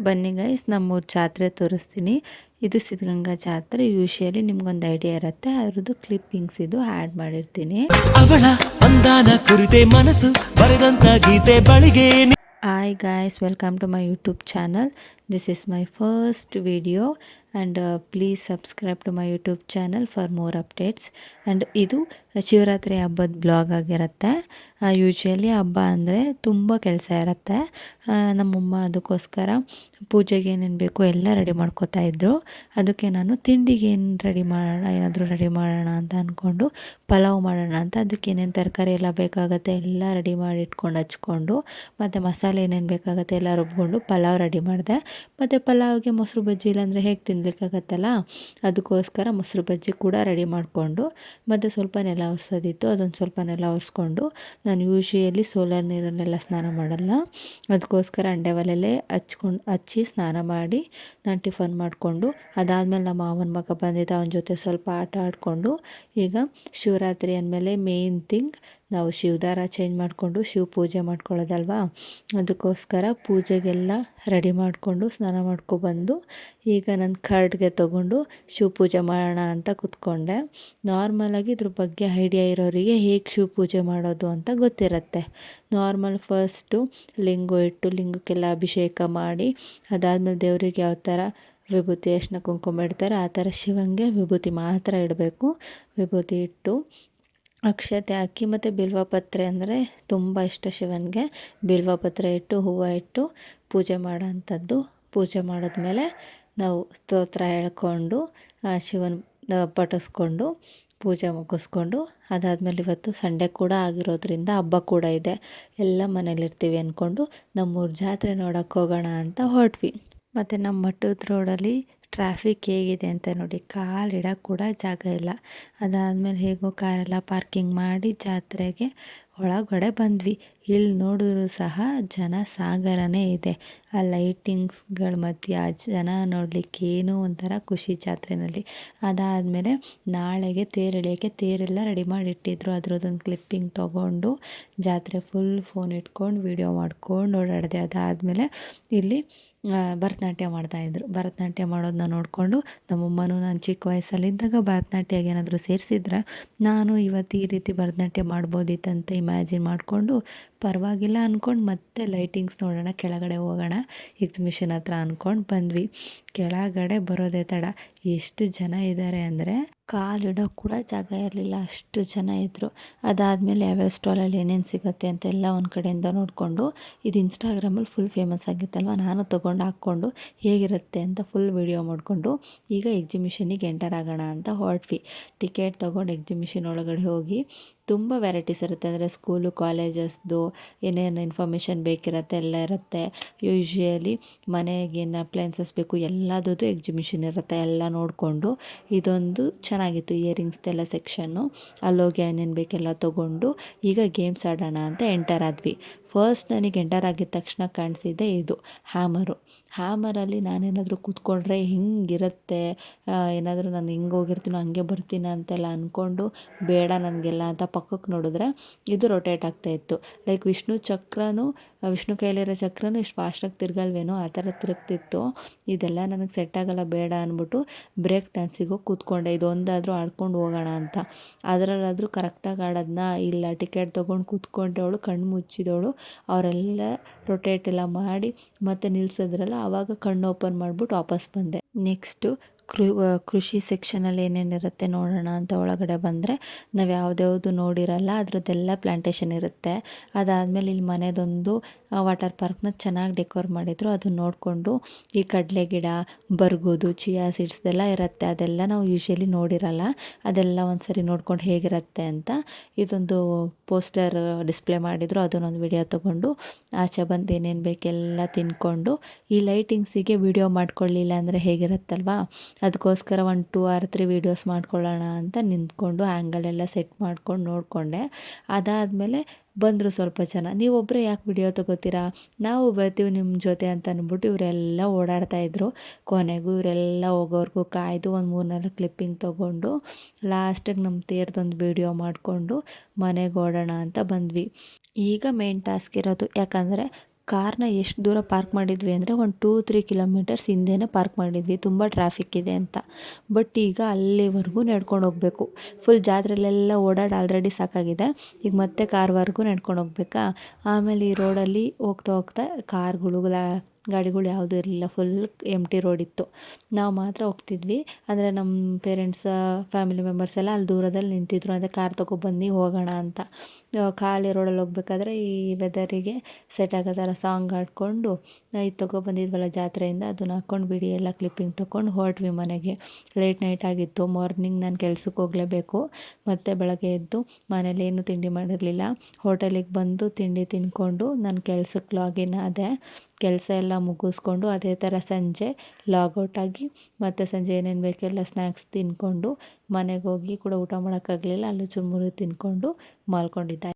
ಬನ್ನಿ ಗೈಸ್, ನಮ್ಮೂರು ಜಾತ್ರೆ ತೋರಿಸ್ತೀನಿ. ಇದು ಸಿದ್ಧಗಂಗಾ ಜಾತ್ರೆ. ಯೂಶುವಲಿ ನಿಮ್ಗೊಂದು ಐಡಿಯಾ ಇರುತ್ತೆ, ಅದ್ರದ್ದು ಕ್ಲಿಪ್ಪಿಂಗ್ಸ್ ಇದು ಆ್ಯಡ್ ಮಾಡಿರ್ತೀನಿ. ಅವಳ ಅಂದಾನ ಕುರಿತೆ ಮನಸ್ಸು ಬರೆದಂತ ಗೀತೆ ಬಳಿಗೆ. Hi guys, welcome to my YouTube channel. This is my first video and please subscribe to my YouTube channel for more updates. And ಇದು ಶಿವರಾತ್ರಿ ಹಬ್ಬದ ಬ್ಲಾಗ್ ಆಗಿರುತ್ತೆ. ಯೂಶ್ವಲಿ ಹಬ್ಬ ಅಂದರೆ ತುಂಬ ಕೆಲಸ ಇರುತ್ತೆ. ನಮ್ಮಮ್ಮ ಅದಕ್ಕೋಸ್ಕರ ಪೂಜೆಗೆ ಏನೇನು ಬೇಕೋ ಎಲ್ಲ ರೆಡಿ ಮಾಡ್ಕೋತಾ ಇದ್ದರು. ಅದಕ್ಕೆ ನಾನು ತಿಂಡಿಗೆ ಏನು ರೆಡಿ ಮಾಡೋಣ, ಏನಾದರೂ ರೆಡಿ ಮಾಡೋಣ ಅಂತ ಅಂದ್ಕೊಂಡು ಪಲಾವ್ ಮಾಡೋಣ ಅಂತ ಅದಕ್ಕೆ ಏನೇನು ತರಕಾರಿ ಎಲ್ಲ ಬೇಕಾಗುತ್ತೆ ಎಲ್ಲ ರೆಡಿ ಮಾಡಿ ಇಟ್ಕೊಂಡು ಹಚ್ಕೊಂಡು, ಮತ್ತು ಮಸಾಲೆ ಏನೇನು ಬೇಕಾಗುತ್ತೆ ಎಲ್ಲ ರುಬ್ಕೊಂಡು ಪಲಾವ್ ರೆಡಿ ಮಾಡಿದೆ. ಮತ್ತು ಪಲಾವ್ಗೆ ಮೊಸರು ಬಜ್ಜಿ ಇಲ್ಲಾಂದರೆ ಹೇಗೆ ತಿನ್ನಲಿಕ್ಕಾಗತ್ತಲ್ಲ, ಅದಕ್ಕೋಸ್ಕರ ಮೊಸರು ಬಜ್ಜಿ ಕೂಡ ರೆಡಿ ಮಾಡಿಕೊಂಡು, ಮತ್ತು ಸ್ವಲ್ಪ ನೆಲ ಒರೆಸೋದಿತ್ತು, ಅದೊಂದು ಸ್ವಲ್ಪ ನೆಲ ಒರೆಸ್ಕೊಂಡು, ನಾನು ಯೂಶುವಲಿ ಸೋಲಾರ್ ನೀರನ್ನೆಲ್ಲ ಸ್ನಾನ ಮಾಡಲ್ಲ, ಅದಕ್ಕೋಸ್ಕರ ಅಂಡೆ ಒಲೆಯಲ್ಲೇ ಹಚ್ಚಿ ಸ್ನಾನ ಮಾಡಿ ನಾನು ಟಿಫನ್ ಮಾಡಿಕೊಂಡು, ಅದಾದಮೇಲೆ ನಮ್ಮ ಮಾವನ ಮಗ ಬಂದಿದ್ದ, ಅವನ ಜೊತೆ ಸ್ವಲ್ಪ ಆಟ ಆಡಿಕೊಂಡು, ಈಗ ಶಿವರಾತ್ರಿ ಅಂದಮೇಲೆ ಮೇನ್ ಥಿಂಗ್ ನಾವು ಶಿವದಾರ ಚೇಂಜ್ ಮಾಡಿಕೊಂಡು ಶಿವ ಪೂಜೆ ಮಾಡ್ಕೊಳ್ಳೋದಲ್ವಾ. ಅದಕ್ಕೋಸ್ಕರ ಪೂಜೆಗೆಲ್ಲ ರೆಡಿ ಮಾಡಿಕೊಂಡು ಸ್ನಾನ ಮಾಡ್ಕೊಬಂದು ಈಗ ನಾನು ಖರ್ಡ್ಗೆ ತೊಗೊಂಡು ಶಿವ ಪೂಜೆ ಮಾಡೋಣ ಅಂತ ಕೂತ್ಕೊಂಡೆ. ನಾರ್ಮಲಾಗಿ ಇದ್ರ ಬಗ್ಗೆ ಐಡಿಯಾ ಇರೋರಿಗೆ ಹೇಗೆ ಶಿವ ಪೂಜೆ ಮಾಡೋದು ಅಂತ ಗೊತ್ತಿರುತ್ತೆ. ನಾರ್ಮಲ್ ಫಸ್ಟು ಲಿಂಗು ಇಟ್ಟು ಲಿಂಗಕ್ಕೆಲ್ಲ ಅಭಿಷೇಕ ಮಾಡಿ, ಅದಾದಮೇಲೆ ದೇವರಿಗೆ ಯಾವ ಥರ ವಿಭೂತಿ ಅರಿಶಿನ ಕುಂಕುಮ ಇಡ್ತಾರೆ ಆ ಥರ ಶಿವಂಗೆ ವಿಭೂತಿ ಮಾತ್ರ ಇಡಬೇಕು. ವಿಭೂತಿ ಇಟ್ಟು ಅಕ್ಷತೆ ಹಾಕಿ, ಮತ್ತು ಬಿಲ್ವಪತ್ರೆ ಅಂದರೆ ತುಂಬ ಇಷ್ಟ ಶಿವನಿಗೆ. ಬಿಲ್ವಪತ್ರೆ ಇಟ್ಟು ಹೂವು ಇಟ್ಟು ಪೂಜೆ ಮಾಡೋ ಅಂಥದ್ದು. ಪೂಜೆ ಮಾಡಿದ್ಮೇಲೆ ನಾವು ಸ್ತೋತ್ರ ಹೇಳ್ಕೊಂಡು ಶಿವನ ಪಠಿಸ್ಕೊಂಡು ಪೂಜೆ ಮುಗಿಸ್ಕೊಂಡು, ಅದಾದಮೇಲೆ ಇವತ್ತು ಸಂಡೇ ಕೂಡ ಆಗಿರೋದ್ರಿಂದ ಹಬ್ಬ ಕೂಡ ಇದೆ, ಎಲ್ಲ ಮನೇಲಿರ್ತೀವಿ ಅಂದ್ಕೊಂಡು ನಮ್ಮೂರು ಜಾತ್ರೆ ನೋಡೋಕ್ಕೆ ಹೋಗೋಣ ಅಂತ ಹೊರಟ್ವಿ. ಮತ್ತು ನಮ್ಮ ಮಠದ ರೋಡಲ್ಲಿ ಟ್ರಾಫಿಕ್ ಹೇಗಿದೆ ಅಂತ ನೋಡಿ, ಕಾಲಿಡೋಕ್ಕೆ ಕೂಡ ಜಾಗ ಇಲ್ಲ. ಅದಾದಮೇಲೆ ಹೇಗೋ ಕಾರೆಲ್ಲ ಪಾರ್ಕಿಂಗ್ ಮಾಡಿ ಜಾತ್ರೆಗೆ ಒಳಗಡೆ ಬಂದ್ವಿ. ಇಲ್ಲಿ ನೋಡಿದ್ರೂ ಸಹ ಜನ ಸಾಗರನೇ ಇದೆ. ಆ ಲೈಟಿಂಗ್ಸ್ಗಳ ಮಧ್ಯೆ ಆ ಜನ ನೋಡಲಿಕ್ಕೆ ಏನೋ ಒಂಥರ ಖುಷಿ ಜಾತ್ರೆಯಲ್ಲಿ. ಅದಾದಮೇಲೆ ನಾಳೆಗೆ ತೇರು ಎಳೆಯೋಕ್ಕೆ ತೇರೆಲ್ಲ ರೆಡಿ ಮಾಡಿಟ್ಟಿದ್ರು, ಅದರದ್ದೊಂದು ಕ್ಲಿಪ್ಪಿಂಗ್ ತೊಗೊಂಡು ಜಾತ್ರೆ ಫುಲ್ ಫೋನ್ ಇಟ್ಕೊಂಡು ವೀಡಿಯೋ ಮಾಡ್ಕೊಂಡು ಓಡಾಡಿದೆ. ಅದಾದಮೇಲೆ ಇಲ್ಲಿ ಭರತನಾಟ್ಯ ಮಾಡ್ತಾಯಿದ್ರು. ಭರತನಾಟ್ಯ ಮಾಡೋದನ್ನ ನೋಡಿಕೊಂಡು ನಮ್ಮಮ್ಮನೂ ನಾನು ಚಿಕ್ಕ ವಯಸ್ಸಲ್ಲಿದ್ದಾಗ ಭರತನಾಟ್ಯಗೆ ಏನಾದರೂ ಸೇರಿಸಿದ್ರೆ ನಾನು ಇವತ್ತು ಈ ರೀತಿ ಭರತನಾಟ್ಯ ಮಾಡ್ಬೋದಿತ್ತಂತ ಇಮ್ಯಾಜಿನ್ ಮಾಡಿಕೊಂಡು ಪರವಾಗಿಲ್ಲ ಅಂದ್ಕೊಂಡು ಮತ್ತೆ ಲೈಟಿಂಗ್ಸ್ ನೋಡೋಣ, ಕೆಳಗಡೆ ಹೋಗೋಣ ಎಕ್ಸಿಬಿಷನ್ ಹತ್ರ ಅಂದ್ಕೊಂಡು ಬಂದ್ವಿ. ಕೆಳಗಡೆ ಬರೋದೇ ತಡ, ಎಷ್ಟು ಜನ ಇದ್ದಾರೆ ಅಂದರೆ ಕಾಲಿಡೋಕ್ಕೆ ಕೂಡ ಜಾಗ ಇರಲಿಲ್ಲ, ಅಷ್ಟು ಜನ ಇದ್ದರು. ಅದಾದಮೇಲೆ ಯಾವ್ಯಾವ ಸ್ಟಾಲಲ್ಲಿ ಏನೇನು ಸಿಗುತ್ತೆ ಅಂತೆಲ್ಲ ಒಂದು ಕಡೆಯಿಂದ ನೋಡಿಕೊಂಡು, ಇದು ಇನ್ಸ್ಟಾಗ್ರಾಮಲ್ಲಿ ಫುಲ್ ಫೇಮಸ್ ಆಗಿತ್ತಲ್ವ, ನಾನು ತೊಗೊಂಡು ಹಾಕ್ಕೊಂಡು ಹೇಗಿರುತ್ತೆ ಅಂತ ಫುಲ್ ವೀಡಿಯೋ ಮಾಡಿಕೊಂಡು ಈಗ ಎಕ್ಸಿಬಿಷನಿಗೆ ಎಂಟರ್ ಆಗೋಣ ಅಂತ ಹೊರಟ್ವಿ. ಟಿಕೆಟ್ ತೊಗೊಂಡು ಎಕ್ಸಿಬಿಷನ್ ಒಳಗಡೆ ಹೋಗಿ ತುಂಬ ವೆರೈಟೀಸ್ ಇರುತ್ತೆ. ಅಂದರೆ ಸ್ಕೂಲು ಕಾಲೇಜಸ್ದು ಏನೇನು ಇನ್ಫಾರ್ಮೇಷನ್ ಬೇಕಿರುತ್ತೆ ಎಲ್ಲ ಇರುತ್ತೆ. ಯೂಶ್ವಲಿ ಮನೆಗೆ ಏನು ಅಪ್ಲೈನ್ಸಸ್ ಬೇಕು ಎಲ್ಲದರದ್ದು ಎಕ್ಸಿಬಿಷನ್ ಇರುತ್ತೆ. ಎಲ್ಲ ನೋಡಿಕೊಂಡು ಇದೊಂದು ಚೆನ್ನಾಗಿತ್ತು, ಇಯರಿಂಗ್ಸ್ದೆಲ್ಲ ಸೆಕ್ಷನ್ನು. ಅಲ್ಲೋಗಿ ಏನೇನು ಬೇಕೆಲ್ಲ ತೊಗೊಂಡು ಈಗ ಗೇಮ್ಸ್ ಆಡೋಣ ಅಂತ ಎಂಟರ್ ಆದ್ವಿ. ಫಸ್ಟ್ ನನಗೆ ಎಂಟರ್ ಆಗಿದ ತಕ್ಷಣ ಕಾಣಿಸಿದ್ದೆ ಇದು ಹ್ಯಾಮರಲ್ಲಿ ನಾನೇನಾದರೂ ಕೂತ್ಕೊಂಡ್ರೆ ಹಿಂಗಿರುತ್ತೆ, ಏನಾದರೂ ನಾನು ಹಿಂಗೆ ಹೋಗಿರ್ತೀನೋ ಹಂಗೆ ಬರ್ತೀನೋ ಅಂತೆಲ್ಲ ಅಂದ್ಕೊಂಡು ಬೇಡ ನನಗೆಲ್ಲ ಅಂತ ಪಕ್ಕಕ್ಕೆ ನೋಡಿದ್ರೆ ಇದು ರೊಟೇಟ್ ಆಗ್ತಾಯಿತ್ತು. ಲೈಕ್ ವಿಷ್ಣು ಕೈಲಿರೋ ಚಕ್ರನೂ ಇಷ್ಟು ಫಾಸ್ಟಾಗಿ ತಿರ್ಗಲ್ವೇನೋ ಆ ಥರ ತಿರುಗ್ತಿತ್ತು. ಇದೆಲ್ಲ ನನಗೆ ಸೆಟ್ ಆಗೋಲ್ಲ ಬೇಡ ಅಂದ್ಬಿಟ್ಟು ಬ್ರೇಕ್ ಡ್ಯಾನ್ಸಿಗೆ ಹೋಗಿ ಕೂತ್ಕೊಂಡೆ, ಇದೊಂದಾದರೂ ಆಡ್ಕೊಂಡು ಹೋಗೋಣ ಅಂತ. ಅದರಲ್ಲಾದರೂ ಕರೆಕ್ಟಾಗಿ ಆಡೋದನ್ನ ಇಲ್ಲ, ಟಿಕೆಟ್ ತೊಗೊಂಡು ಕೂತ್ಕೊಂಡವಳು ಕಣ್ಣು ಮುಚ್ಚಿದವಳು ಅವರೆಲ್ಲ ರೊಟೇಟ್ ಎಲ್ಲ ಮಾಡಿ ಮತ್ತೆ ನಿಲ್ಲಿಸಿದ್ರಲ್ಲ, ಆವಾಗ ಕಣ್ಣು ಓಪನ್ ಮಾಡಿಬಿಟ್ಟು ವಾಪಸ್ ಬಂದೆ. ನೆಕ್ಸ್ಟು ಕೃಷಿ ಸೆಕ್ಷನಲ್ಲಿ ಏನೇನಿರುತ್ತೆ ನೋಡೋಣ ಅಂತ ಒಳಗಡೆ ಬಂದರೆ ನಾವು ಯಾವುದ್ಯಾವುದು ನೋಡಿರಲ್ಲ ಅದರದ್ದೆಲ್ಲ ಪ್ಲ್ಯಾಂಟೇಷನ್ ಇರುತ್ತೆ. ಅದಾದಮೇಲೆ ಇಲ್ಲಿ ಮನೆದೊಂದು ವಾಟರ್ ಪಾರ್ಕ್ನ ಚೆನ್ನಾಗಿ ಡೆಕೋರ್ ಮಾಡಿದರು, ಅದನ್ನ ನೋಡಿಕೊಂಡು ಈ ಕಡಲೆ ಗಿಡ, ಬರ್ಗೋದು, ಚಿಯಾ ಸೀಡ್ಸ್ದೆಲ್ಲ ಇರುತ್ತೆ, ಅದೆಲ್ಲ ನಾವು ಯೂಶ್ವಲಿ ನೋಡಿರಲ್ಲ, ಅದೆಲ್ಲ ಒಂದು ಸರಿ ನೋಡ್ಕೊಂಡು ಹೇಗಿರುತ್ತೆ ಅಂತ ಇದೊಂದು ಪೋಸ್ಟರ್ ಡಿಸ್ಪ್ಲೇ ಮಾಡಿದರು, ಅದನ್ನೊಂದು ವಿಡಿಯೋ ತೊಗೊಂಡು ಆಚೆ ಬಂದು ಏನೇನು ಬೇಕೆಲ್ಲ ತಿನ್ಕೊಂಡು, ಈ ಲೈಟಿಂಗ್ಸಿಗೆ ವಿಡಿಯೋ ಮಾಡ್ಕೊಳ್ಳಿಲ್ಲ ಅಂದರೆ ಹೇಗಿರುತ್ತಲ್ವ, ಅದಕ್ಕೋಸ್ಕರ 1, 2 or 3 ವೀಡಿಯೋಸ್ ಮಾಡ್ಕೊಳ್ಳೋಣ ಅಂತ ನಿಂತ್ಕೊಂಡು ಆ್ಯಂಗಲೆಲ್ಲ ಸೆಟ್ ಮಾಡ್ಕೊಂಡು ನೋಡಿಕೊಂಡೆ. ಅದಾದಮೇಲೆ ಬಂದರು ಸ್ವಲ್ಪ ಜನ. ನೀವೊಬ್ಬರೇ ಯಾಕೆ ವಿಡಿಯೋ ತೊಗೋತೀರಾ, ನಾವು ಬರ್ತೀವಿ ನಿಮ್ಮ ಜೊತೆ ಅಂತ ಅಂದ್ಬಿಟ್ಟು ಇವರೆಲ್ಲ ಓಡಾಡ್ತಾಯಿದ್ರು. ಕೊನೆಗೂ ಇವರೆಲ್ಲ ಹೋಗೋವರೆಗೂ ಕಾಯ್ದು ಒಂದು 3-4 ಕ್ಲಿಪ್ಪಿಂಗ್ ತೊಗೊಂಡು ಲಾಸ್ಟಿಗೆ ನಮ್ಮ ತೇರ್ದೊಂದು ವಿಡಿಯೋ ಮಾಡಿಕೊಂಡು ಮನೆಗೆ ಓಡೋಣ ಅಂತ ಬಂದ್ವಿ. ಈಗ ಮೇನ್ ಟಾಸ್ಕ್ ಇರೋದು, ಯಾಕಂದರೆ ಕಾರ್ನ ಎಷ್ಟು ದೂರ ಪಾರ್ಕ್ ಮಾಡಿದ್ವಿ ಅಂದರೆ ಒಂದು 2-3 ಕಿಲೋಮೀಟರ್ಸ್ ಹಿಂದೆನೇ ಪಾರ್ಕ್ ಮಾಡಿದ್ವಿ, ತುಂಬ ಟ್ರಾಫಿಕ್ ಇದೆ ಅಂತ. ಬಟ್ ಈಗ ಅಲ್ಲಿವರೆಗೂ ನಡ್ಕೊಂಡು ಹೋಗಬೇಕು. ಫುಲ್ ಜಾತ್ರೆಲೆಲ್ಲ ಓಡಾಡಿ ಆಲ್ರೆಡಿ ಸಾಕಾಗಿದೆ, ಈಗ ಮತ್ತೆ ಕಾರ್ವರೆಗೂ ನಡ್ಕೊಂಡು ಹೋಗ್ಬೇಕಾ. ಆಮೇಲೆ ಈ ರೋಡಲ್ಲಿ ಹೋಗ್ತಾ ಹೋಗ್ತಾ ಗಾಡಿಗಳು ಯಾವುದೂ ಇರಲಿಲ್ಲ, ಫುಲ್ ಎಂಟಿ ರೋಡ್ ಇತ್ತು. ನಾವು ಮಾತ್ರ ಹೋಗ್ತಿದ್ವಿ. ಅಂದರೆ ನಮ್ಮ ಪೇರೆಂಟ್ಸ್, ಫ್ಯಾಮಿಲಿ ಮೆಂಬರ್ಸ್ ಎಲ್ಲ ಅಲ್ಲಿ ದೂರದಲ್ಲಿ ನಿಂತಿದ್ರು, ಅದೇ ಕಾರ್ ತೊಗೊಬನ್ನಿ ಹೋಗೋಣ ಅಂತ. ಖಾಲಿ ರೋಡಲ್ಲಿ ಹೋಗ್ಬೇಕಾದ್ರೆ ಈ ವೆದರಿಗೆ ಸೆಟ್ ಆಗೋ ಥರ ಸಾಂಗ್ ಹಾಡ್ಕೊಂಡು ಇದು ತೊಗೊಬಂದಿದ್ವಲ್ಲ ಜಾತ್ರೆಯಿಂದ, ಅದನ್ನ ಹಾಕ್ಕೊಂಡು ವಿಡಿಯೋ ಎಲ್ಲ ಕ್ಲಿಪ್ಪಿಂಗ್ ತೊಗೊಂಡು ಹೊರಟ್ವಿ ಮನೆಗೆ. ಲೇಟ್ ನೈಟ್ ಆಗಿತ್ತು. ಮಾರ್ನಿಂಗ್ ನಾನು ಕೆಲ್ಸಕ್ಕೆ ಹೋಗಲೇಬೇಕು. ಮತ್ತು ಬೆಳಗ್ಗೆ ಎದ್ದು ಮನೇಲಿ ಏನೂ ತಿಂಡಿ ಮಾಡಿರಲಿಲ್ಲ. ಹೋಟೆಲಿಗೆ ಬಂದು ತಿಂಡಿ ತಿಂದ್ಕೊಂಡು ನಾನು ಕೆಲ್ಸಕ್ಕೆ ಲಾಗಿನ್ ಆದೆ. ಕೆಲಸ ಎಲ್ಲ ಮುಗಿಸ್ಕೊಂಡು ಅದೇ ಥರ ಸಂಜೆ ಲಾಗೌಟಾಗಿ ಮತ್ತು ಸಂಜೆ ಏನೇನು ಬೇಕೆಲ್ಲ ಸ್ನ್ಯಾಕ್ಸ್ ತಿಂದ್ಕೊಂಡು ಮನೆಗೆ ಹೋಗಿ ಕೂಡ ಊಟ ಮಾಡೋಕ್ಕಾಗಲಿಲ್ಲ, ಅಲ್ಲೂ ಚುರುಮುರು ತಿಂದ್ಕೊಂಡು ಮಲ್ಕೊಂಡಿದ್ದೆ.